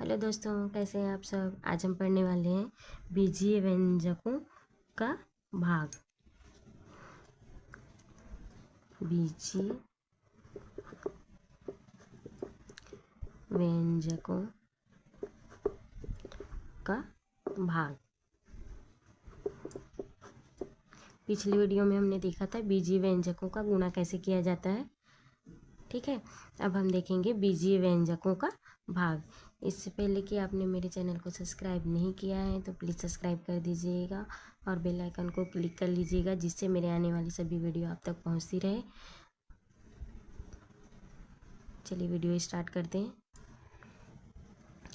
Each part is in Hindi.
हेलो दोस्तों, कैसे हैं आप सब। आज हम पढ़ने वाले हैं बीजीय व्यंजकों का भाग। बीजीय व्यंजकों का भाग। पिछली वीडियो में हमने देखा था बीजीय व्यंजकों का गुणा कैसे किया जाता है। ठीक है, अब हम देखेंगे बीजीय व्यंजकों का भाग। इससे पहले कि आपने मेरे चैनल को सब्सक्राइब नहीं किया है तो प्लीज़ सब्सक्राइब कर दीजिएगा और बेल आइकन को क्लिक कर लीजिएगा, जिससे मेरे आने वाली सभी वीडियो आप तक पहुंचती रहे। चलिए वीडियो स्टार्ट करते हैं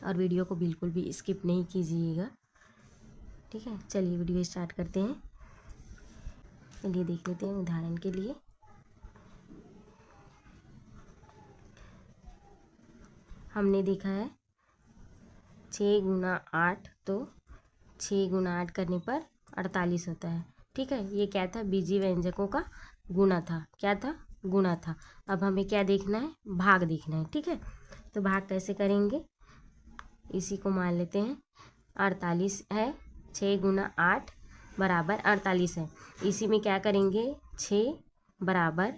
और वीडियो को बिल्कुल भी स्किप नहीं कीजिएगा। ठीक है, चलिए वीडियो स्टार्ट करते हैं। चलिए देख लेते हैं उदाहरण के लिए। हमने देखा है 6 गुना 8, तो 6 गुना 8 करने पर 48 होता है। ठीक है, ये क्या था? बीजीय व्यंजकों का गुणा था। क्या था? गुणा था। अब हमें क्या देखना है? भाग देखना है। ठीक है, तो भाग कैसे करेंगे, इसी को मान लेते हैं 48 है। 6 गुना 8 बराबर 48 है। इसी में क्या करेंगे? 6 बराबर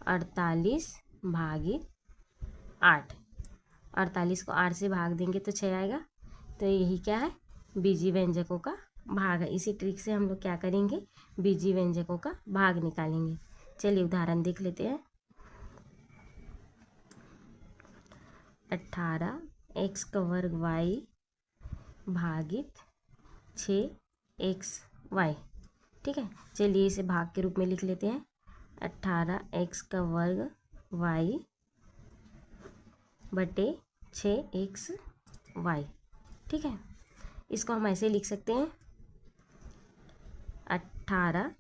48 भागित 8। 48 को 8 से भाग देंगे तो 6 आएगा। तो यही क्या है? बीजीय व्यंजकों का भाग है। इसी ट्रिक से हम लोग क्या करेंगे? बीजीय व्यंजकों का भाग निकालेंगे। चलिए उदाहरण देख लेते हैं। 18x का वर्ग y भागित 6xy। ठीक है, चलिए इसे भाग के रूप में लिख लेते हैं। 18x का वर्ग y बटे 6xy। ठीक है, इसको हम ऐसे लिख सकते हैं 18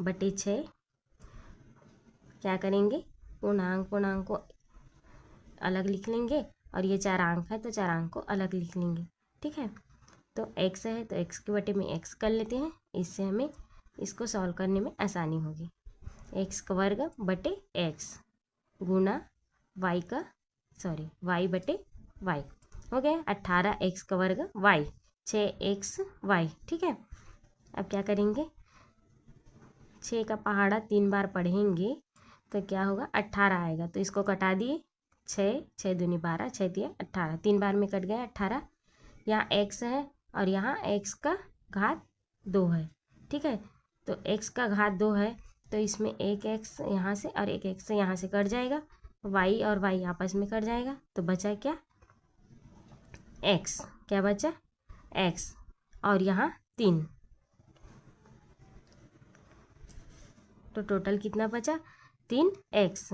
बटे 6। क्या करेंगे? पूर्णांक को अलग लिख लेंगे और ये 4 अंक है तो 4 अंक को अलग लिख लेंगे। ठीक है, तो x है तो x के बटे में x कर लेते हैं। इससे हमें इसको सॉल्व करने में आसानी होगी। x का वर्ग बटे x गुना y बटे y हो गया 18x का वर्ग y 6xy। ठीक है, अब क्या करेंगे? 6 का पहाड़ा 3 बार पढ़ेंगे तो क्या होगा? 18 आएगा। तो इसको कटा दिए। 6 दूनी 12, 6 दिए 18, 3 बार में कट गया 18। यहाँ x है और यहाँ x का घात 2 है। ठीक है, तो x का घात 2 है तो इसमें एक x यहाँ से और एक x यहाँ से कट जाएगा। y और y आपस में कट जाएगा तो बचा क्या? x। क्या बचा? x। और यहाँ 3, तो टोटल कितना बचा? 3x।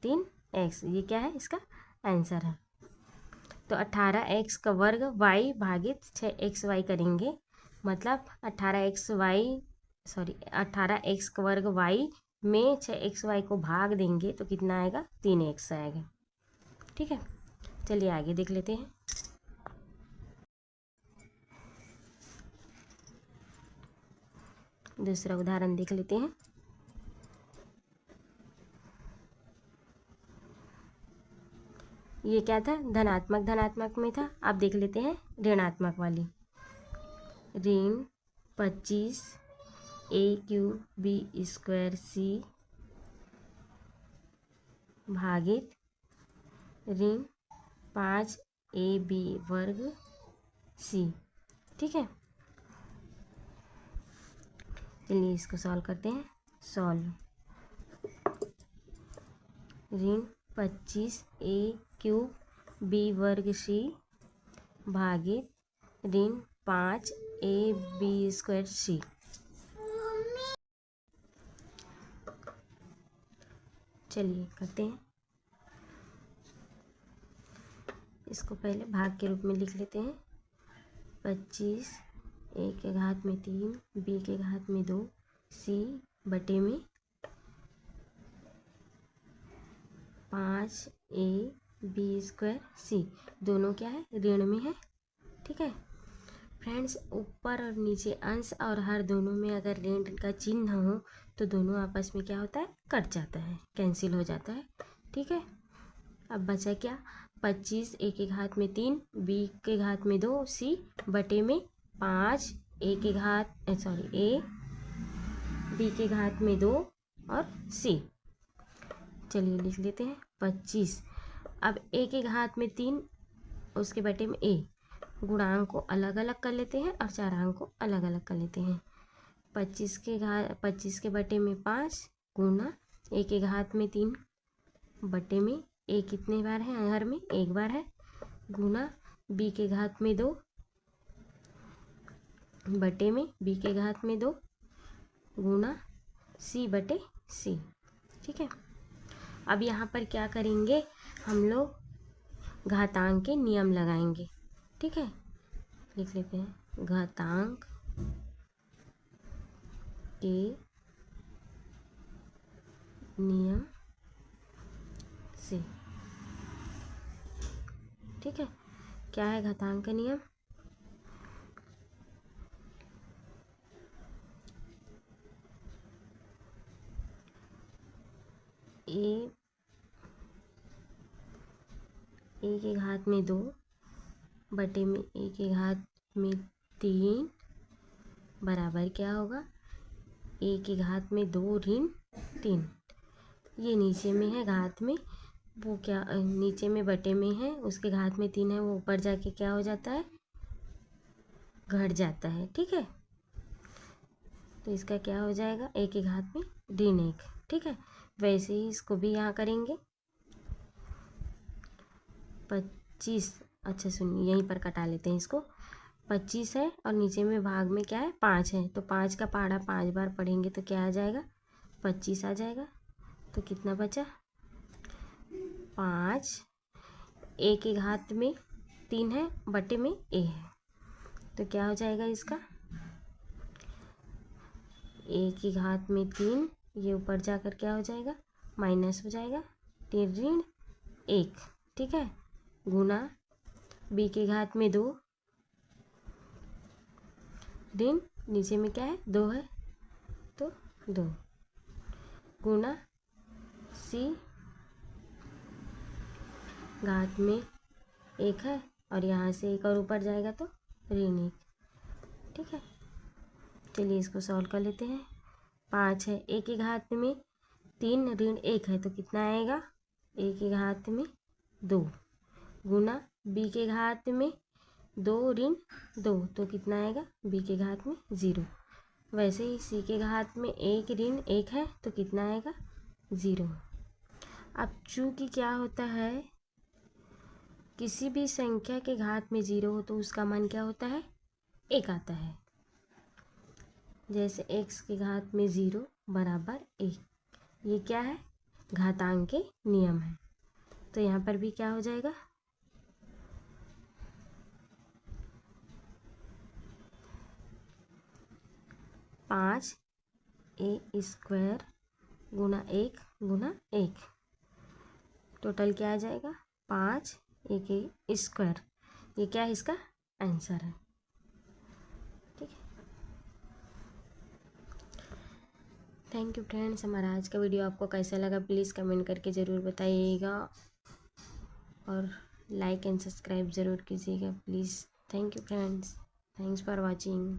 3x, ये क्या है? इसका आंसर है। तो 18x का वर्ग y भागित 6xy करेंगे, मतलब 18x का वर्ग y में 6xy को भाग देंगे तो कितना आएगा? 3x आएगा। ठीक है, चलिए आगे देख लेते हैं। दूसरा उदाहरण देख लेते हैं। ये क्या था? धनात्मक में था। अब देख लेते हैं ऋणात्मक वाली। ऋण 25 a³ b² c भागित ऋण 5ab² c। ठीक है, चलिए इसको सॉल्व करते हैं। सॉल्व ऋण 25 a³ b² c भागित ऋण 5ab² c। चलिए करते हैं। इसको पहले भाग के रूप में लिख लेते हैं। 25 a के घात में 3 b के घात में 2 c बटे में 5ab² c। दोनों क्या है? ऋण में है। ठीक है फ्रेंड्स, ऊपर और नीचे अंश और हर दोनों में अगर ऋण का चिन्ह हो तो दोनों आपस में क्या होता है? कट जाता है, कैंसिल हो जाता है। ठीक है, अब बचा क्या, 25 ए के घात में 3, बी के घात में 2, सी बटे में 5, ए के घात ए बी के घात में 2 और सी। चलिए लिख लेते हैं 25। अब ए के घात में 3, उसके बटे में ए, गुणांक को अलग अलग कर लेते हैं और चारांक को अलग अलग कर लेते हैं। 25 के बटे में 5 गुना ए के घात में 3 बटे में ए कितने बार है, हर में एक बार है, गुना बी के घात में 2 बटे में बी के घात में 2 गुना सी बटे सी। ठीक है, अब यहाँ पर क्या करेंगे, हम लोग घातांक के नियम लगाएंगे। ठीक है, लिख लेते हैं घातांक के नियम से। ठीक है, क्या है घातांक का नियम, ए के घात में 2 बटे में ए के घात में 3 बराबर क्या होगा, ए के घात में 2 ऋण 3। ये नीचे में है घात में, वो क्या नीचे में बटे में है, उसके घात में 3 है, वो ऊपर जाके क्या हो जाता है, घट जाता है। ठीक है, तो इसका क्या हो जाएगा, ए के घात में ऋण 1। ठीक है, वैसे ही इसको भी यहाँ करेंगे 25। अच्छा सुनिए, यहीं पर कटा लेते हैं इसको। 25 है और नीचे में भाग में क्या है, 5 है, तो 5 का पहाड़ा 5 बार पढ़ेंगे तो क्या आ जाएगा, 25 आ जाएगा। तो कितना बचा, 5, ए के घात में 3 है बटे में ए है, तो क्या हो जाएगा इसका, ए की घात में 3, ये ऊपर जाकर क्या हो जाएगा, माइनस हो जाएगा, 3 ऋण 1। ठीक है, गुना बी के घात में 2 ऋण नीचे में क्या है, 2 है, तो 2 गुना सी घात में 1 है और यहाँ से 1 और ऊपर जाएगा तो ऋण 1। ठीक है, चलिए इसको सॉल्व कर लेते हैं। 5 है, ए के घात में 3 ऋण 1 है, तो कितना आएगा, ए के घात में 2 गुना बी के घात में 2 ऋण 2, तो कितना आएगा, बी के घात में 0। वैसे ही सी के घात में 1 ऋण 1 है, तो कितना आएगा, 0। अब चूँकि क्या होता है, किसी भी संख्या के घात में 0 हो तो उसका मान क्या होता है, 1 आता है। जैसे x के घात में 0 बराबर 1, ये क्या है, घातांक के नियम है। तो यहाँ पर भी क्या हो जाएगा, पाँच ए स्क्वायर गुना 1 गुना 1, टोटल क्या आ जाएगा, 5 ए के स्क्वायर। ये क्या है, इसका आंसर है। ठीक है, थैंक यू फ्रेंड्स। हमारा आज का वीडियो आपको कैसा लगा प्लीज़ कमेंट करके ज़रूर बताइएगा और लाइक एंड सब्सक्राइब ज़रूर कीजिएगा please. Thank you friends, thanks for watching.